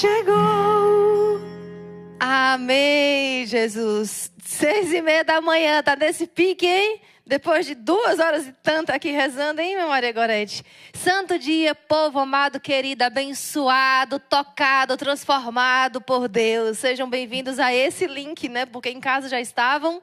chegou. Amém, Jesus. 6:30 da manhã, tá nesse pique, hein? Depois de 2 horas e tanto aqui rezando, hein, minha Maria Gorete? Santo dia, povo amado, querido, abençoado, tocado, transformado por Deus. Sejam bem-vindos a esse link, né? Porque em casa já estavam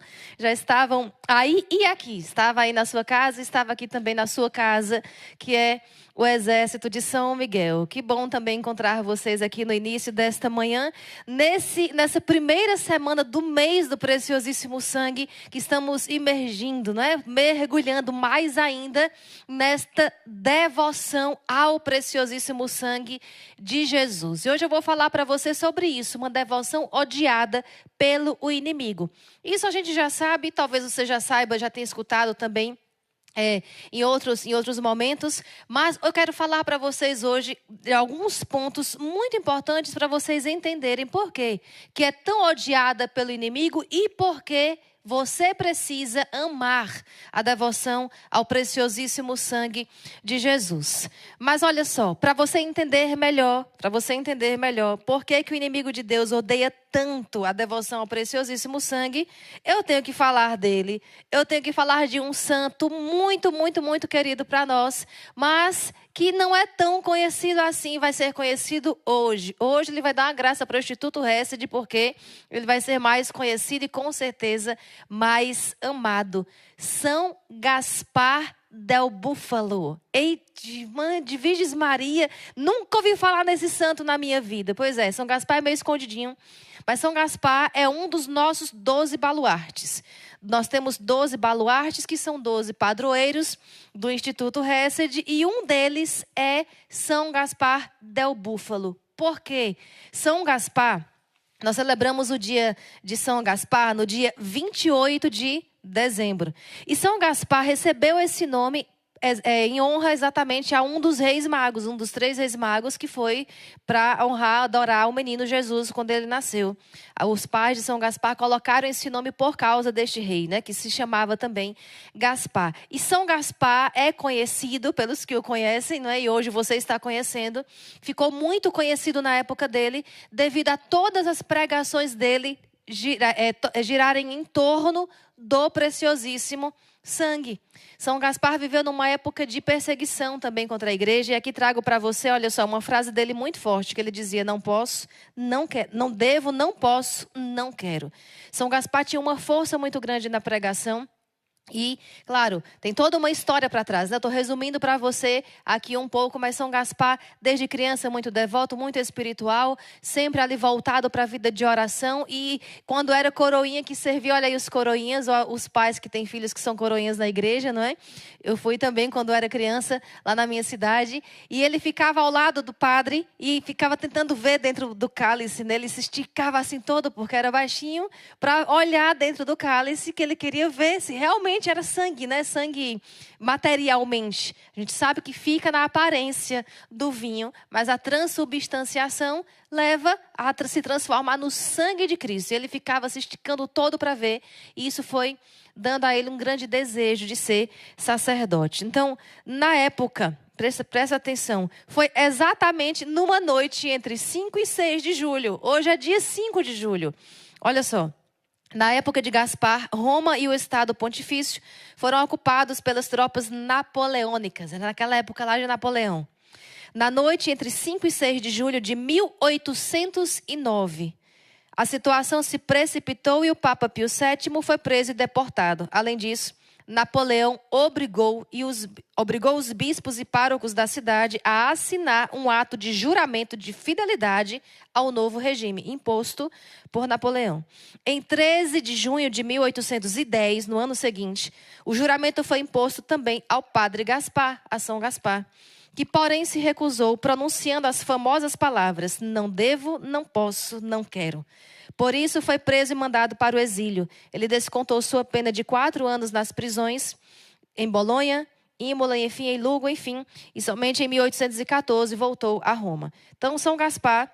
aí e aqui. Estava aí na sua casa, estava aqui também na sua casa, que é o Exército de São Miguel. Que bom também encontrar vocês aqui no início desta manhã, nessa primeira semana do mês do Preciosíssimo Sangue, que estamos imergindo, não é? Mergulhando mais ainda nesta devoção ao Preciosíssimo Sangue de Jesus. E hoje eu vou falar para você sobre isso, uma devoção odiada pelo inimigo. Isso a gente já sabe, talvez você já saiba, já tenha escutado também em outros momentos, mas eu quero falar para vocês hoje de alguns pontos muito importantes para vocês entenderem por quê que é tão odiada pelo inimigo e por que você precisa amar a devoção ao preciosíssimo sangue de Jesus. Mas olha só, para você entender melhor por que o inimigo de Deus odeia tanto a devoção ao preciosíssimo sangue, eu tenho que falar dele. Eu tenho que falar de um santo muito, muito, muito querido para nós, mas que não é tão conhecido assim, vai ser conhecido hoje. Hoje ele vai dar uma graça para o Instituto Hesed, porque ele vai ser mais conhecido e com certeza mais amado. São Gaspar del Búfalo. Eita, de Virgens Maria, nunca ouvi falar nesse santo na minha vida. Pois é, São Gaspar é meio escondidinho, mas São Gaspar é um dos nossos 12 baluartes. Nós temos 12 baluartes, que são 12 padroeiros do Instituto Hesed, e um deles é São Gaspar del Búfalo. Por quê? São Gaspar, nós celebramos o dia de São Gaspar no dia 28 de dezembro. E São Gaspar recebeu esse nome em honra exatamente a um dos reis magos, um dos 3 reis magos, que foi para honrar, adorar o menino Jesus quando ele nasceu. Os pais de São Gaspar colocaram esse nome por causa deste rei, né, que se chamava também Gaspar. E São Gaspar é conhecido pelos que o conhecem, não é? E hoje você está conhecendo. Ficou muito conhecido na época dele, devido a todas as pregações dele girarem em torno do preciosíssimo sangue. São Gaspar viveu numa época de perseguição também contra a igreja. E aqui trago para você, olha só, uma frase dele muito forte, que ele dizia: não posso, não quero, não devo, não posso, não quero. São Gaspar tinha uma força muito grande na pregação. E, claro, tem toda uma história para trás, né? Estou resumindo para você aqui um pouco, mas São Gaspar, desde criança, muito devoto, muito espiritual, sempre ali voltado para a vida de oração. E quando era coroinha que servia, olha aí os coroinhas, os pais que têm filhos que são coroinhas na igreja, não é? Eu fui também quando era criança, lá na minha cidade, e ele ficava ao lado do padre e ficava tentando ver dentro do cálice, né? Ele se esticava assim todo, porque era baixinho, para olhar dentro do cálice, que ele queria ver se realmente era sangue, né? Sangue materialmente. A gente sabe que fica na aparência do vinho, mas a transubstanciação leva a se transformar no sangue de Cristo. E ele ficava se esticando todo para ver, e isso foi dando a ele um grande desejo de ser sacerdote. Então, na época, presta atenção, foi exatamente numa noite entre 5 e 6 de julho. Hoje é dia 5 de julho. Olha só. Na época de Gaspar, Roma e o Estado Pontifício foram ocupados pelas tropas napoleônicas. Naquela época lá de Napoleão. Na noite entre 5 e 6 de julho de 1809, a situação se precipitou e o Papa Pio VII foi preso e deportado. Além disso, Napoleão obrigou os bispos e párocos da cidade a assinar um ato de juramento de fidelidade ao novo regime imposto por Napoleão. Em 13 de junho de 1810, no ano seguinte, o juramento foi imposto também ao padre Gaspar, a São Gaspar, que porém se recusou, pronunciando as famosas palavras: não devo, não posso, não quero. Por isso foi preso e mandado para o exílio. Ele descontou sua pena de 4 anos nas prisões em Bolonha, Imola, enfim, em Lugo, enfim. E somente em 1814 voltou a Roma. Então, São Gaspar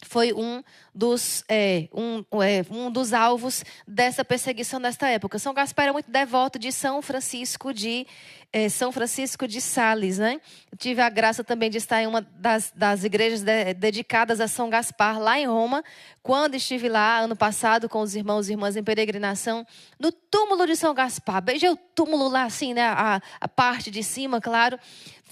foi um dos alvos dessa perseguição nesta época. São Gaspar era muito devoto de São Francisco de Sales, né? Eu tive a graça também de estar em uma das igrejas dedicadas a São Gaspar, lá em Roma, quando estive lá, ano passado, com os irmãos e irmãs em peregrinação, no túmulo de São Gaspar. Beijei o túmulo lá, assim, né? A parte de cima, claro.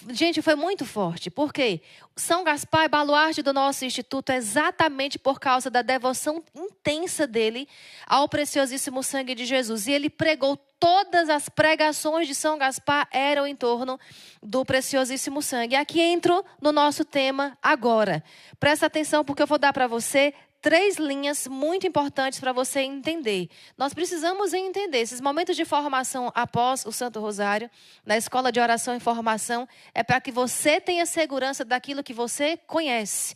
Gente, foi muito forte. Por quê? São Gaspar é baluarte do nosso instituto exatamente por causa da devoção intensa dele ao preciosíssimo sangue de Jesus. E ele pregou, todas as pregações de São Gaspar eram em torno do preciosíssimo sangue. E aqui entro no nosso tema agora. Presta atenção porque eu vou dar para você 3 linhas muito importantes para você entender. Nós precisamos entender esses momentos de formação após o Santo Rosário, na escola de oração e formação, é para que você tenha segurança daquilo que você conhece.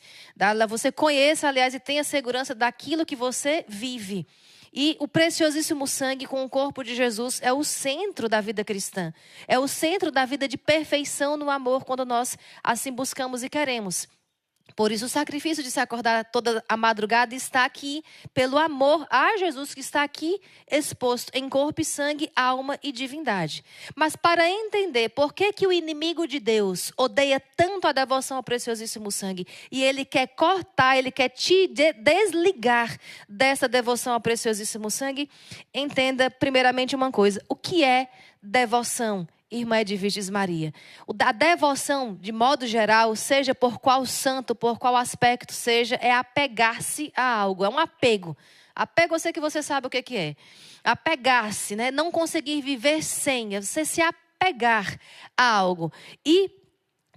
Você conheça, aliás, e tenha segurança daquilo que você vive. E o preciosíssimo sangue com o corpo de Jesus é o centro da vida cristã. É o centro da vida de perfeição no amor, quando nós assim buscamos e queremos. Por isso, o sacrifício de se acordar toda a madrugada está aqui, pelo amor a Jesus, que está aqui exposto em corpo e sangue, alma e divindade. Mas para entender por que o inimigo de Deus odeia tanto a devoção ao preciosíssimo sangue, e ele quer cortar, ele quer te desligar dessa devoção ao preciosíssimo sangue, entenda primeiramente uma coisa: o que é devoção? Irmã Edviges Maria, a devoção, de modo geral, seja por qual santo, por qual aspecto seja, é apegar-se a algo, é um apego. Apego, eu sei que você sabe o que é. Apegar-se, né? Não conseguir viver sem, é você se apegar a algo. E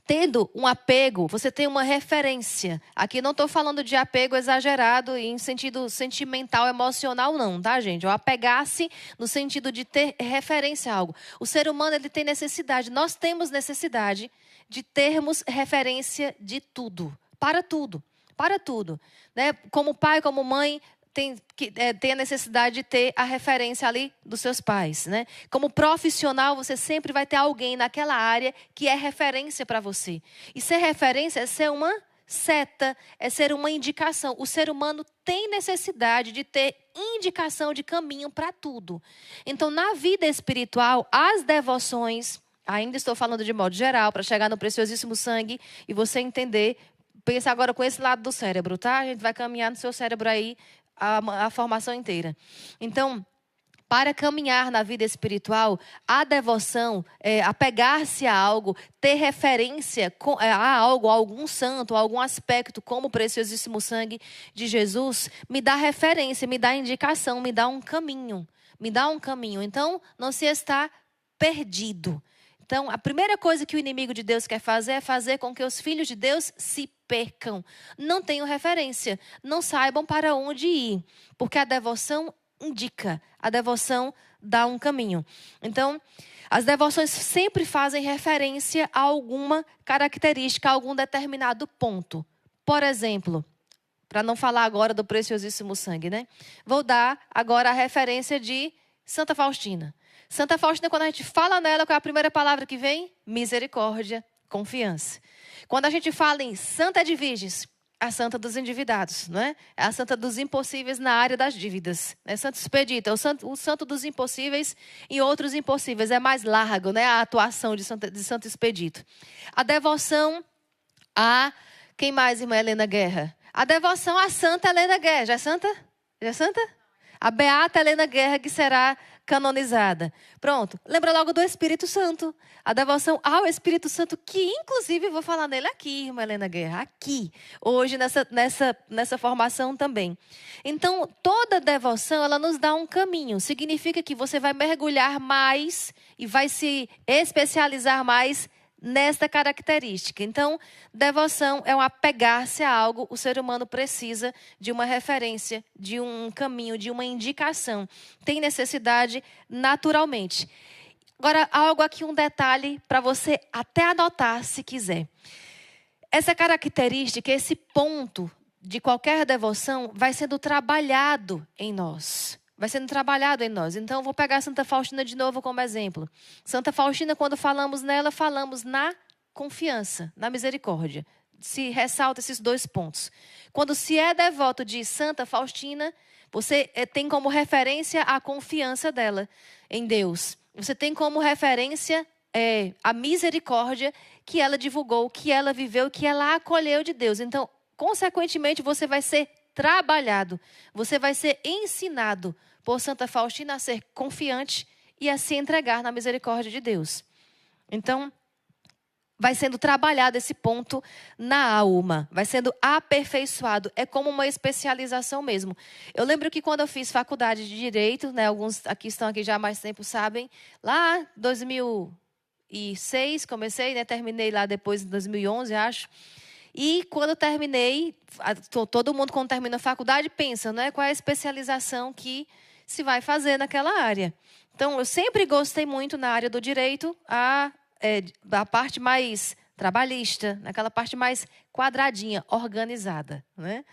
tendo um apego, você tem uma referência. Aqui não estou falando de apego exagerado em sentido sentimental, emocional, não, tá, gente? O apegar-se no sentido de ter referência a algo. O ser humano, ele tem necessidade, nós temos necessidade de termos referência de tudo. Para tudo. Para tudo. Né? Como pai, como mãe, tem a necessidade de ter a referência ali dos seus pais, né? Como profissional, você sempre vai ter alguém naquela área que é referência para você. E ser referência é ser uma seta, é ser uma indicação. O ser humano tem necessidade de ter indicação de caminho para tudo. Então, na vida espiritual, as devoções, ainda estou falando de modo geral, para chegar no preciosíssimo sangue e você entender, pensa agora com esse lado do cérebro, tá? A gente vai caminhar no seu cérebro aí, a formação inteira. Então, para caminhar na vida espiritual, a devoção, apegar-se a algo, ter referência a algo, a algum santo, a algum aspecto, como o preciosíssimo sangue de Jesus, me dá referência, me dá indicação, me dá um caminho. Me dá um caminho. Então, não se está perdido. Então, a primeira coisa que o inimigo de Deus quer fazer é fazer com que os filhos de Deus se percam. Não tenham referência, não saibam para onde ir. Porque a devoção indica, a devoção dá um caminho. Então, as devoções sempre fazem referência a alguma característica, a algum determinado ponto. Por exemplo, para não falar agora do preciosíssimo sangue, né? Vou dar agora a referência de Santa Faustina. Santa Faustina, quando a gente fala nela, qual é a primeira palavra que vem? Misericórdia, confiança. Quando a gente fala em Santa Edviges, a santa dos endividados, não é? É a santa dos impossíveis na área das dívidas. É Santo Expedito, é o santo dos impossíveis e outros impossíveis. É mais largo, né? A atuação de Santo Expedito. A devoção a... Quem mais, irmã Helena Guerra? A devoção a Santa Helena Guerra. Já é santa? Já é santa? A beata Helena Guerra, que será canonizada. Pronto. Lembra logo do Espírito Santo. A devoção ao Espírito Santo, que inclusive vou falar nele aqui, irmã Helena Guerra. Aqui. Hoje, nessa formação também. Então, toda devoção, ela nos dá um caminho. Significa que você vai mergulhar mais e vai se especializar mais nesta característica. Então, devoção é um apegar-se a algo. O ser humano precisa de uma referência, de um caminho, de uma indicação. Tem necessidade naturalmente. Agora, algo aqui, um detalhe para você até anotar se quiser. Essa característica, esse ponto de qualquer devoção vai sendo trabalhado em nós. Vai sendo trabalhado em nós. Então, vou pegar Santa Faustina de novo como exemplo. Santa Faustina, quando falamos nela, falamos na confiança, na misericórdia. se ressalta esses 2 pontos. Quando se é devoto de Santa Faustina, você tem como referência a confiança dela em Deus. Você tem como referência a misericórdia que ela divulgou, que ela viveu, que ela acolheu de Deus. Então, consequentemente, você vai ser trabalhado, você vai ser ensinado por Santa Faustina a ser confiante e a se entregar na misericórdia de Deus. Então, vai sendo trabalhado esse ponto na alma, vai sendo aperfeiçoado. É como uma especialização mesmo. Eu lembro que quando eu fiz faculdade de Direito, né, alguns aqui estão aqui já há mais tempo sabem, lá em 2006 comecei, né, terminei lá depois em 2011, acho. E quando eu terminei, todo mundo quando termina a faculdade pensa, né, qual é a especialização que se vai fazer naquela área. Então, eu sempre gostei muito na área do direito, a parte mais trabalhista, naquela parte mais quadradinha, organizada, né?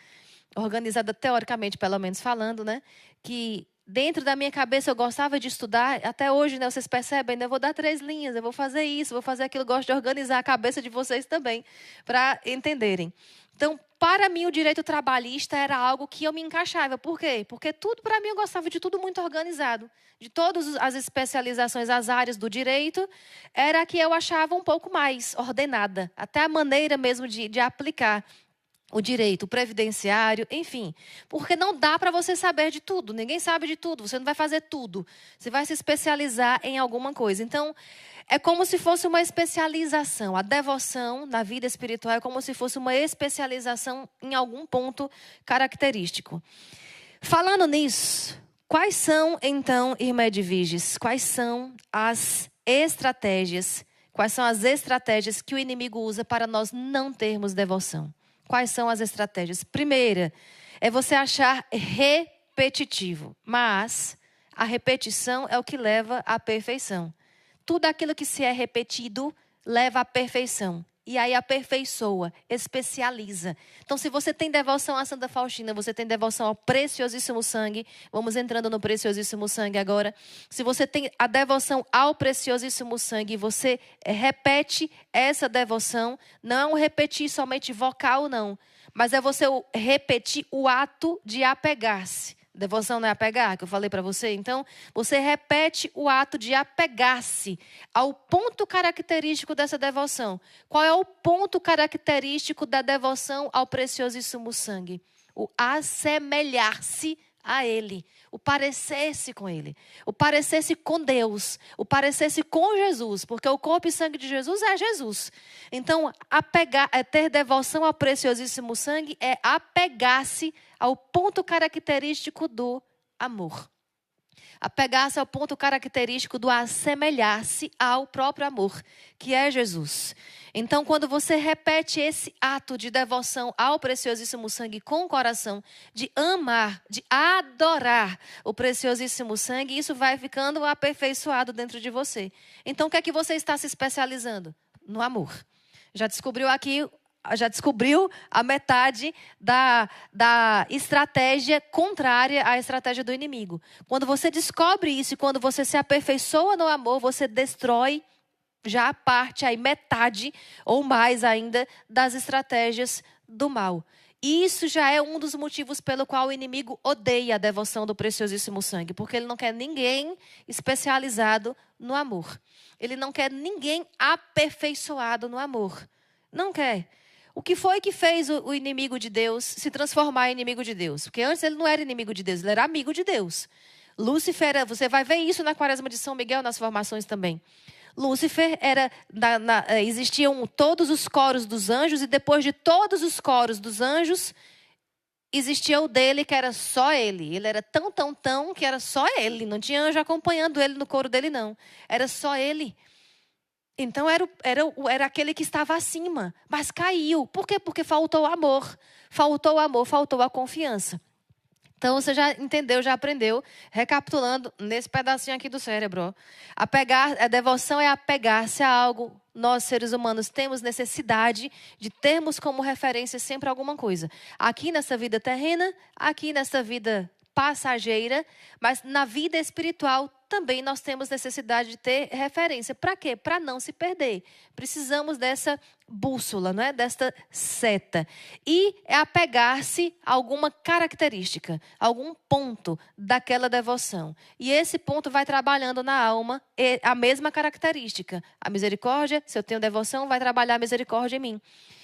Organizada teoricamente, pelo menos falando, né? Que dentro da minha cabeça eu gostava de estudar, até hoje, né? Vocês percebem, né? Eu vou dar 3 linhas, eu vou fazer isso, vou fazer aquilo, eu gosto de organizar a cabeça de vocês também, para entenderem. Então, para mim, o direito trabalhista era algo que eu me encaixava. Por quê? Porque tudo, para mim, eu gostava de tudo muito organizado. De todas as especializações, as áreas do direito, era a que eu achava um pouco mais ordenada. Até a maneira mesmo de aplicar o direito, o previdenciário, enfim. Porque não dá para você saber de tudo. Ninguém sabe de tudo. Você não vai fazer tudo. Você vai se especializar em alguma coisa. Então, é como se fosse uma especialização. A devoção na vida espiritual é como se fosse uma especialização em algum ponto característico. Falando nisso, quais são, então, irmã Edviges, quais são as estratégias que o inimigo usa para nós não termos devoção? Quais são as estratégias? Primeira, é você achar repetitivo. Mas a repetição é o que leva à perfeição. Tudo aquilo que se é repetido leva à perfeição. E aí aperfeiçoa, especializa. Então, se você tem devoção à Santa Faustina, você tem devoção ao preciosíssimo sangue. Vamos entrando no preciosíssimo sangue agora. Se você tem a devoção ao preciosíssimo sangue, você repete essa devoção. Não é um repetir somente vocal, não. Mas é você repetir o ato de apegar-se. Devoção não é apegar, que eu falei para você? Então, você repete o ato de apegar-se ao ponto característico dessa devoção. Qual é o ponto característico da devoção ao preciosíssimo sangue? O assemelhar-se a Ele, o parecer-se com Ele, o parecer-se com Deus, o parecer-se com Jesus, porque o corpo e sangue de Jesus é Jesus. Então, ter devoção ao preciosíssimo sangue é apegar-se ao ponto característico do amor. Apegar-se ao ponto característico do assemelhar-se ao próprio amor, que é Jesus. Então, quando você repete esse ato de devoção ao preciosíssimo sangue com o coração, de amar, de adorar o preciosíssimo sangue, isso vai ficando aperfeiçoado dentro de você. Então, o que é que você está se especializando? No amor. Já descobriu a metade da estratégia contrária à estratégia do inimigo. Quando você descobre isso e quando você se aperfeiçoa no amor, você destrói já a parte, aí metade ou mais ainda das estratégias do mal. E isso já é um dos motivos pelo qual o inimigo odeia a devoção do preciosíssimo sangue. Porque ele não quer ninguém especializado no amor. Ele não quer ninguém aperfeiçoado no amor. Não quer. O que foi que fez o inimigo de Deus se transformar em inimigo de Deus? Porque antes ele não era inimigo de Deus, ele era amigo de Deus. Lúcifer, você vai ver isso na Quaresma de São Miguel, nas formações também. Lúcifer existiam todos os coros dos anjos e depois de todos os coros dos anjos, existia o dele que era só ele. Ele era tão que era só ele. Não tinha anjo acompanhando ele no coro dele, não. Era só ele. Então, era aquele que estava acima, mas caiu. Por quê? Porque faltou amor. Faltou amor, faltou a confiança. Então, você já entendeu, já aprendeu. Recapitulando nesse pedacinho aqui do cérebro. A devoção é apegar-se a algo. Nós, seres humanos, temos necessidade de termos como referência sempre alguma coisa. Aqui nessa vida terrena, aqui nessa vida passageira, mas na vida espiritual também nós temos necessidade de ter referência. Para quê? Para não se perder. Precisamos dessa bússola, não é? Desta seta. E é apegar-se a alguma característica, algum ponto daquela devoção. E esse ponto vai trabalhando na alma a mesma característica. A misericórdia, se eu tenho devoção, vai trabalhar a misericórdia em mim.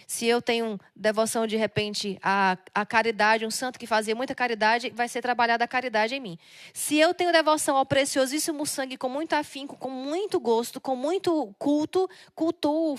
Se eu tenho devoção, de repente, à caridade, um santo que fazia muita caridade, vai ser trabalhada a caridade em mim. Se eu tenho devoção ao preciosíssimo sangue com muito afinco, com muito gosto, com muito cultuo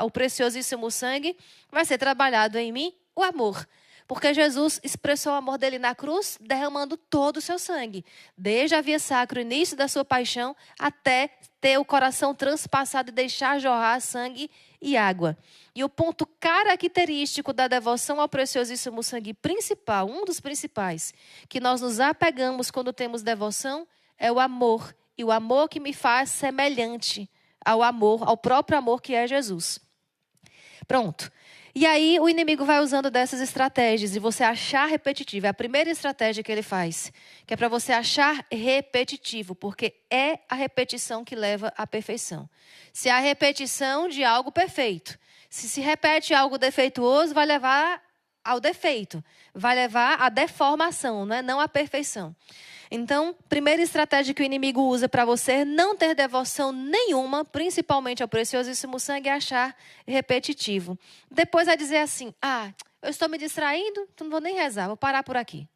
o preciosíssimo sangue, vai ser trabalhado em mim o amor. Porque Jesus expressou o amor dele na cruz, derramando todo o seu sangue. Desde a via sacra, o início da sua paixão, até ter o coração transpassado e deixar jorrar sangue e água. E o ponto característico da devoção ao preciosíssimo sangue principal, um dos principais, que nós nos apegamos quando temos devoção, é o amor. E o amor que me faz semelhante ao amor, ao próprio amor que é Jesus. Pronto. E aí o inimigo vai usando dessas estratégias e você achar repetitivo. É a primeira estratégia que ele faz, que é para você achar repetitivo, porque é a repetição que leva à perfeição. Se há repetição de algo perfeito, se repete algo defeituoso, vai levar ao defeito, vai levar à deformação, não à perfeição. Então, primeira estratégia que o inimigo usa para você não ter devoção nenhuma, principalmente ao preciosíssimo sangue, é achar repetitivo. Depois vai dizer assim, eu estou me distraindo, então não vou nem rezar, vou parar por aqui.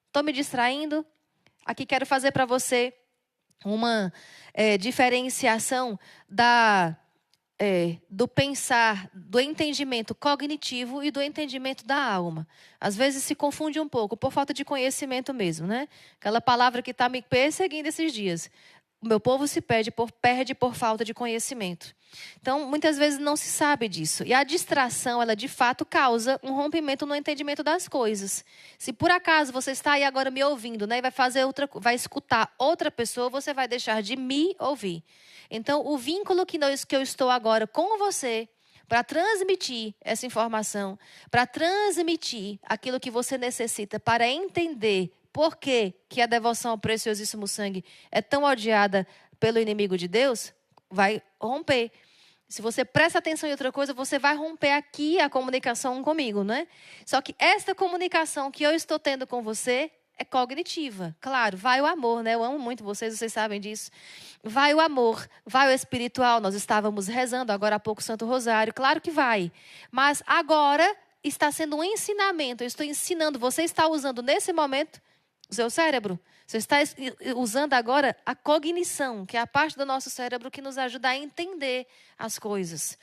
Estou me distraindo, aqui quero fazer para você uma diferenciação do pensar, do entendimento cognitivo e do entendimento da alma. Às vezes se confunde um pouco, por falta de conhecimento mesmo, né? Aquela palavra que está me perseguindo esses dias. O meu povo se perde por falta de conhecimento. Então, muitas vezes não se sabe disso. E a distração, ela de fato causa um rompimento no entendimento das coisas. Se por acaso você está aí agora me ouvindo, né, e vai escutar outra pessoa, você vai deixar de me ouvir. Então, o vínculo que eu estou agora com você, para transmitir essa informação, para transmitir aquilo que você necessita para entender por que a devoção ao preciosíssimo sangue é tão odiada pelo inimigo de Deus, vai romper. Se você presta atenção em outra coisa, você vai romper aqui a comunicação comigo, né? Só que esta comunicação que eu estou tendo com você é cognitiva. Claro, vai o amor, né? Eu amo muito vocês sabem disso. Vai o amor, vai o espiritual. Nós estávamos rezando agora há pouco o Santo Rosário. Claro que vai. Mas agora está sendo um ensinamento. Eu estou ensinando. Você está usando nesse momento o seu cérebro. Você está usando agora a cognição, que é a parte do nosso cérebro que nos ajuda a entender as coisas.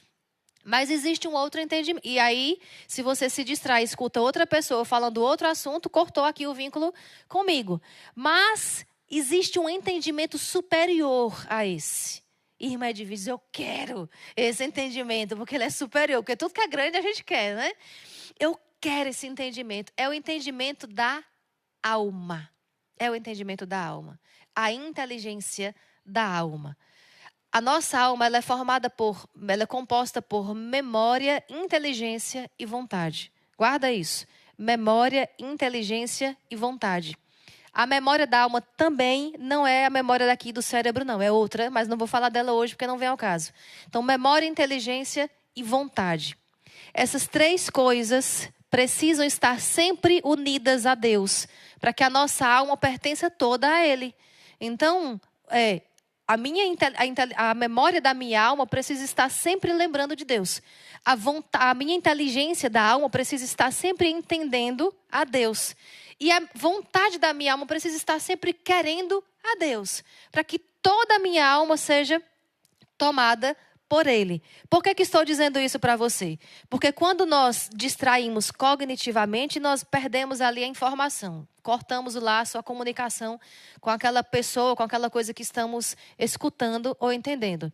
Mas existe um outro entendimento. E aí, se você se distrai, escuta outra pessoa falando outro assunto, cortou aqui o vínculo comigo. Mas existe um entendimento superior a esse. Irmã Edviges, eu quero esse entendimento, porque ele é superior. Porque tudo que é grande a gente quer, né? Eu quero esse entendimento. É o entendimento da alma. É o entendimento da alma. A inteligência da alma. A nossa alma ela é composta por memória, inteligência e vontade. Guarda isso. Memória, inteligência e vontade. A memória da alma também não é a memória daqui do cérebro, não. É outra, mas não vou falar dela hoje porque não vem ao caso. Então, memória, inteligência e vontade. Essas três coisas precisam estar sempre unidas a Deus, para que a nossa alma pertença toda a Ele. Então, a memória da minha alma precisa estar sempre lembrando de Deus. A minha inteligência da alma precisa estar sempre entendendo a Deus. E a vontade da minha alma precisa estar sempre querendo a Deus. Para que toda a minha alma seja tomada por Ele. Por que estou dizendo isso para você? Porque quando nós distraímos cognitivamente, nós perdemos ali a informação. Cortamos o laço, a comunicação com aquela pessoa, com aquela coisa que estamos escutando ou entendendo.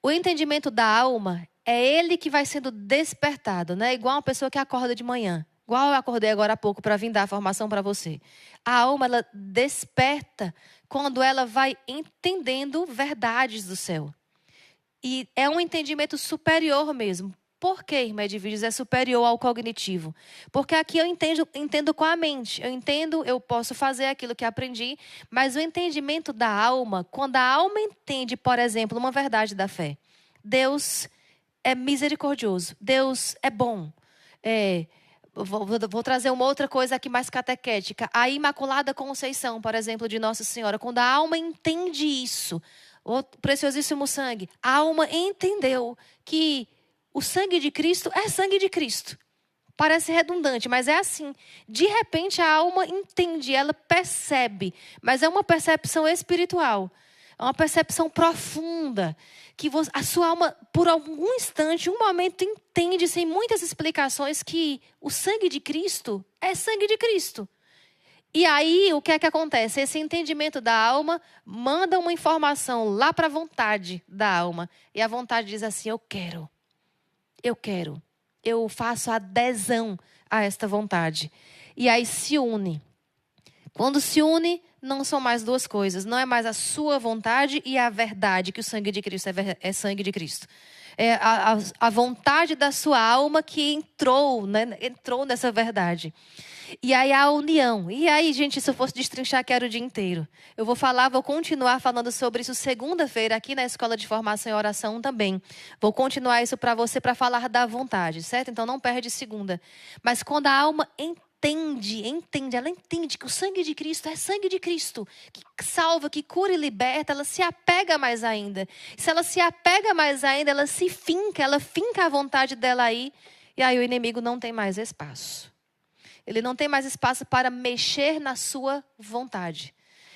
O entendimento da alma é ele que vai sendo despertado, né? Igual uma pessoa que acorda de manhã. Igual eu acordei agora há pouco para vir dar a formação para você. A alma, ela desperta quando ela vai entendendo verdades do céu. E é um entendimento superior mesmo. Por que, irmã Edviges, é superior ao cognitivo? Porque aqui eu entendo com a mente. Eu posso fazer aquilo que aprendi, mas o entendimento da alma, quando a alma entende, por exemplo, uma verdade da fé. Deus é misericordioso. Deus é bom. Vou trazer uma outra coisa aqui mais catequética. A Imaculada Conceição, por exemplo, de Nossa Senhora. Quando a alma entende isso, o preciosíssimo sangue, a alma entendeu que o sangue de Cristo é sangue de Cristo. Parece redundante, mas é assim. De repente a alma entende, ela percebe. Mas é uma percepção espiritual. É uma percepção profunda. Que a sua alma, por algum instante, um momento, entende, sem muitas explicações, que o sangue de Cristo é sangue de Cristo. E aí, o que é que acontece? Esse entendimento da alma manda uma informação lá para a vontade da alma. E a vontade diz assim, eu quero. Eu faço adesão a esta vontade. E aí se une. Quando se une, não são mais duas coisas. Não é mais a sua vontade e a verdade, que o sangue de Cristo é sangue de Cristo. É a vontade da sua alma que entrou nessa verdade. E aí a união. E aí, gente, se eu fosse destrinchar, quero o dia inteiro. Vou continuar falando sobre isso segunda-feira aqui na Escola de Formação e Oração também. Vou continuar isso para você, para falar da vontade, certo? Então não perde segunda. Mas quando a alma ela entende que o sangue de Cristo é sangue de Cristo, que salva, que cura e liberta, ela se apega mais ainda. Se ela se apega mais ainda, ela finca a vontade dela aí, e aí o inimigo não tem mais espaço. Ele não tem mais espaço para mexer na sua vontade.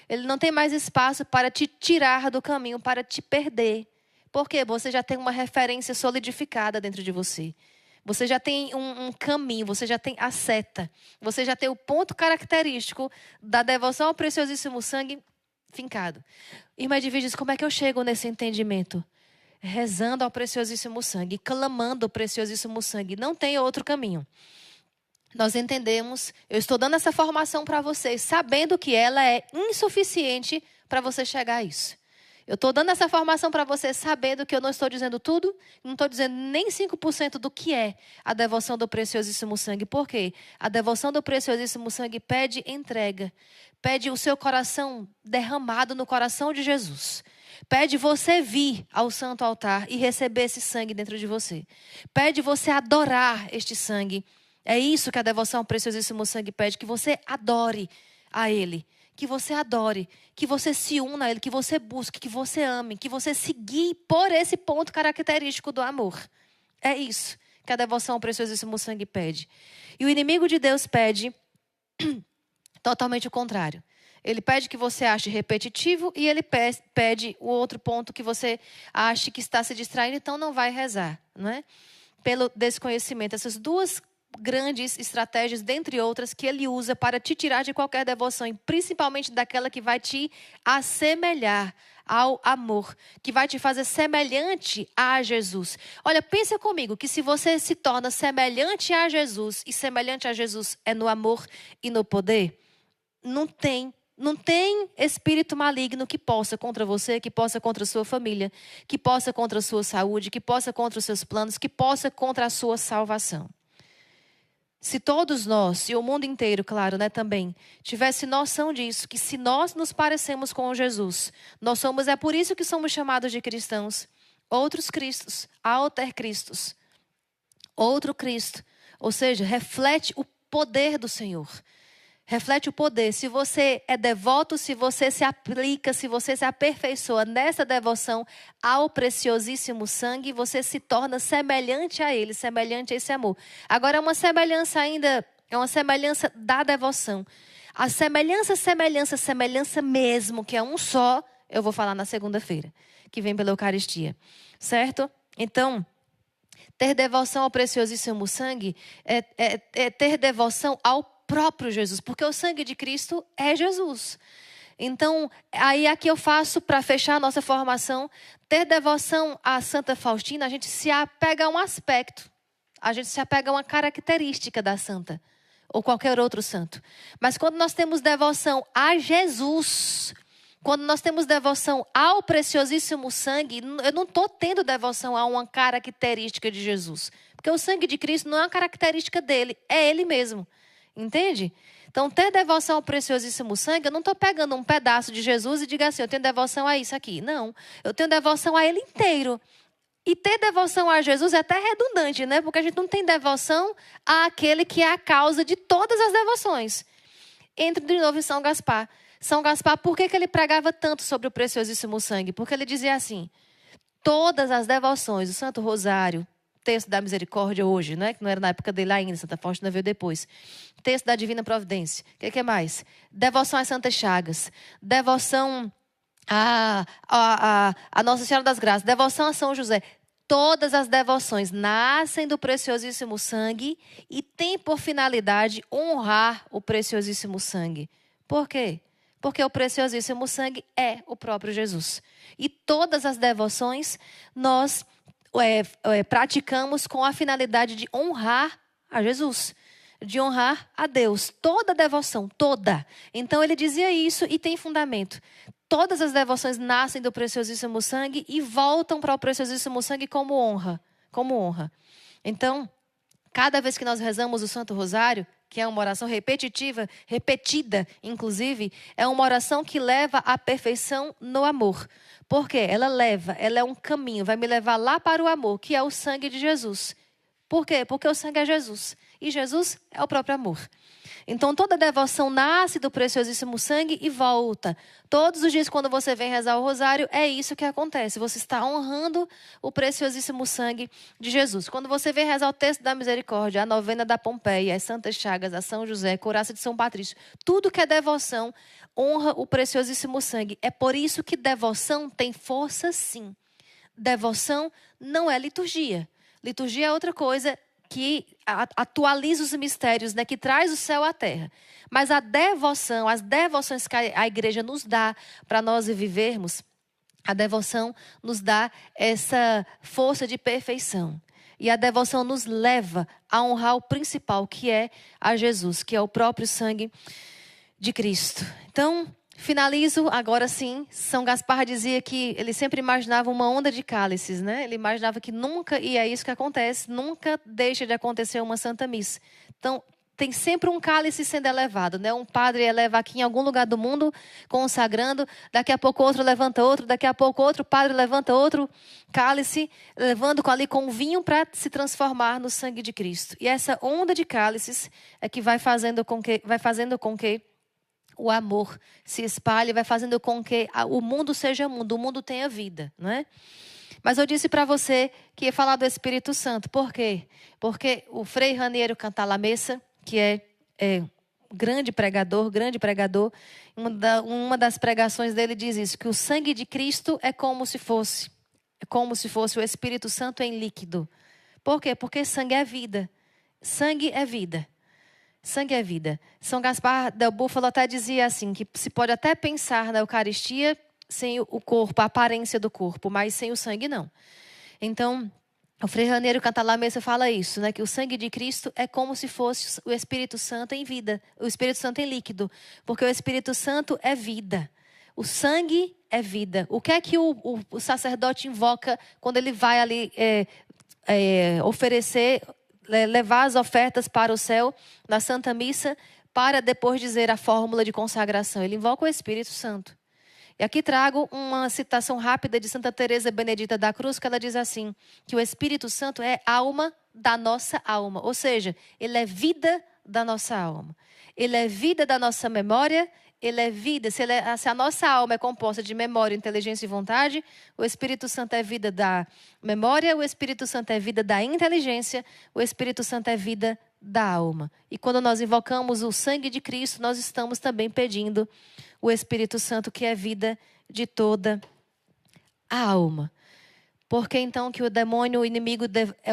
Ele não tem mais espaço para te tirar do caminho, para te perder. Por quê? Você já tem uma referência solidificada dentro de você. Você já tem um caminho, você já tem a seta. Você já tem o ponto característico da devoção ao preciosíssimo sangue fincado. Irmã Edviges, como é que eu chego nesse entendimento? Rezando ao preciosíssimo sangue, clamando ao preciosíssimo sangue. Não tem outro caminho. Nós entendemos, eu estou dando essa formação para vocês, sabendo que ela é insuficiente para você chegar a isso. Eu estou dando essa formação para vocês, sabendo que eu não estou dizendo tudo, não estou dizendo nem 5% do que é a devoção do preciosíssimo sangue. Por quê? A devoção do preciosíssimo sangue pede entrega, pede o seu coração derramado no coração de Jesus. Pede você vir ao santo altar e receber esse sangue dentro de você. Pede você adorar este sangue. É isso que a devoção ao preciosíssimo sangue pede, que você adore a Ele, que você adore, que você se una a Ele, que você busque, que você ame, que você se guie por esse ponto característico do amor. É isso que a devoção ao preciosíssimo sangue pede. E o inimigo de Deus pede totalmente o contrário. Ele pede que você ache repetitivo e ele pede o outro ponto que você ache que está se distraindo, então não vai rezar, não é? Pelo desconhecimento. Essas duas grandes estratégias, dentre outras, que ele usa para te tirar de qualquer devoção, e principalmente daquela que vai te assemelhar ao amor, que vai te fazer semelhante a Jesus. Olha, pensa comigo que se você se torna semelhante a Jesus, e semelhante a Jesus é no amor e no poder, não tem espírito maligno que possa contra você, que possa contra a sua família, que possa contra a sua saúde, que possa contra os seus planos, que possa contra a sua salvação. Se todos nós, e o mundo inteiro, claro, também, tivesse noção disso, que se nós nos parecemos com Jesus, é por isso que somos chamados de cristãos. Outros cristos, alter cristos, outro Cristo. Ou seja, reflete o poder do Senhor. Reflete o poder. Se você é devoto, se você se aplica, se você se aperfeiçoa nessa devoção ao preciosíssimo sangue, você se torna semelhante a Ele, semelhante a esse amor. Agora, é uma semelhança da devoção. A semelhança mesmo, que é um só, eu vou falar na segunda-feira, que vem pela Eucaristia. Certo? Então, ter devoção ao preciosíssimo sangue é ter devoção ao próprio Jesus, porque o sangue de Cristo é Jesus. Então, aí aqui eu faço, para fechar a nossa formação, ter devoção a Santa Faustina, a gente se apega a um aspecto, a gente se apega a uma característica da santa, ou qualquer outro santo. Mas quando nós temos devoção a Jesus, quando nós temos devoção ao preciosíssimo sangue, eu não estou tendo devoção a uma característica de Jesus. Porque o sangue de Cristo não é uma característica dele, é ele mesmo. Entende? Então, ter devoção ao preciosíssimo sangue, eu não estou pegando um pedaço de Jesus e diga assim, eu tenho devoção a isso aqui. Não, eu tenho devoção a ele inteiro. E ter devoção a Jesus é até redundante, né? Porque a gente não tem devoção àquele que é a causa de todas as devoções. Entre de novo em São Gaspar. São Gaspar, por que ele pregava tanto sobre o preciosíssimo sangue? Porque ele dizia assim, todas as devoções, o Santo Rosário, texto da Misericórdia hoje, né? Que não era na época dele ainda, Santa Faustina veio depois. Texto da Divina Providência. O que mais? Devoção às Santas Chagas. Devoção a Nossa Senhora das Graças. Devoção a São José. Todas as devoções nascem do preciosíssimo sangue e têm por finalidade honrar o preciosíssimo sangue. Por quê? Porque o preciosíssimo sangue é o próprio Jesus. E todas as devoções nós praticamos com a finalidade de honrar a Jesus, de honrar a Deus. Toda devoção, toda. Então ele dizia isso e tem fundamento. Todas as devoções nascem do preciosíssimo sangue e voltam para o preciosíssimo sangue como honra. Como honra. Então, cada vez que nós rezamos o Santo Rosário, que é uma oração repetitiva, repetida, inclusive, é uma oração que leva à perfeição no amor. Por quê? Ela é um caminho, vai me levar lá para o amor, que é o sangue de Jesus. Por quê? Porque o sangue é Jesus. E Jesus é o próprio amor. Então, toda devoção nasce do preciosíssimo sangue e volta. Todos os dias, quando você vem rezar o rosário, é isso que acontece. Você está honrando o preciosíssimo sangue de Jesus. Quando você vem rezar o texto da misericórdia, a novena da Pompeia, as Santas Chagas, a São José, a Couraça de São Patrício, tudo que é devoção honra o preciosíssimo sangue. É por isso que devoção tem força, sim. Devoção não é liturgia. Liturgia é outra coisa que atualiza os mistérios, né, que traz o céu à terra. Mas a devoção, as devoções que a igreja nos dá para nós vivermos, a devoção nos dá essa força de perfeição. E a devoção nos leva a honrar o principal, que é a Jesus, que é o próprio sangue de Cristo. Então, finalizo, agora sim, São Gaspar dizia que ele sempre imaginava uma onda de cálices, né? Ele imaginava que nunca, e é isso que acontece, nunca deixa de acontecer uma Santa Missa. Então, tem sempre um cálice sendo elevado, né? Um padre eleva aqui em algum lugar do mundo, consagrando, daqui a pouco outro levanta outro, daqui a pouco outro padre levanta outro cálice, levando ali com vinho para se transformar no sangue de Cristo. E essa onda de cálices é que vai fazendo com que o amor se espalhe, vai fazendo com que o mundo seja mundo, o mundo tenha vida, não é? Mas eu disse para você que ia falar do Espírito Santo. Por quê? Porque o Frei Raniero Cantalamessa, que é grande pregador, uma das pregações dele diz isso, que o sangue de Cristo é como se fosse o Espírito Santo em líquido. Por quê? Porque sangue é vida. Sangue é vida. Sangue é vida. São Gaspar del Búfalo até dizia assim, que se pode até pensar na Eucaristia sem o corpo, a aparência do corpo, mas sem o sangue não. Então, o Frei Raniero Cantalamessa fala isso, né? Que o sangue de Cristo é como se fosse o Espírito Santo em vida, o Espírito Santo em líquido, porque o Espírito Santo é vida. O sangue é vida. O que é que o sacerdote invoca quando ele vai ali oferecer, levar as ofertas para o céu na Santa Missa, para depois dizer a fórmula de consagração? Ele invoca o Espírito Santo. E aqui trago uma citação rápida de Santa Teresa Benedita da Cruz, que ela diz assim, que o Espírito Santo é alma da nossa alma. Ou seja, ele é vida da nossa alma. Ele é vida da nossa memória, ele é vida. Se a nossa alma é composta de memória, inteligência e vontade, o Espírito Santo é vida da memória, o Espírito Santo é vida da inteligência, o Espírito Santo é vida da alma. E quando nós invocamos o sangue de Cristo, nós estamos também pedindo o Espírito Santo, que é vida de toda a alma. Por que então que o demônio, o inimigo,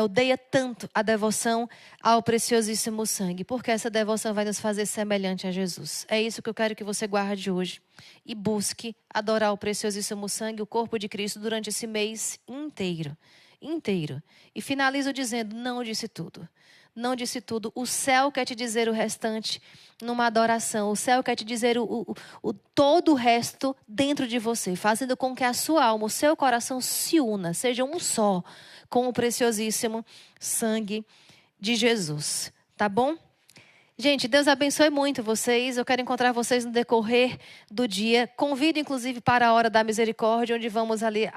odeia tanto a devoção ao preciosíssimo sangue? Porque essa devoção vai nos fazer semelhante a Jesus. É isso que eu quero que você guarde hoje. E busque adorar o preciosíssimo sangue, o corpo de Cristo, durante esse mês inteiro. E finalizo dizendo, não disse tudo. não disse tudo. O céu quer te dizer o restante numa adoração. O céu quer te dizer todo o resto dentro de você, fazendo com que a sua alma, o seu coração se una, seja um só com o preciosíssimo sangue de Jesus. Tá bom? Gente, Deus abençoe muito vocês. Eu quero encontrar vocês no decorrer do dia. Convido, inclusive, para a hora da misericórdia, onde vamos ali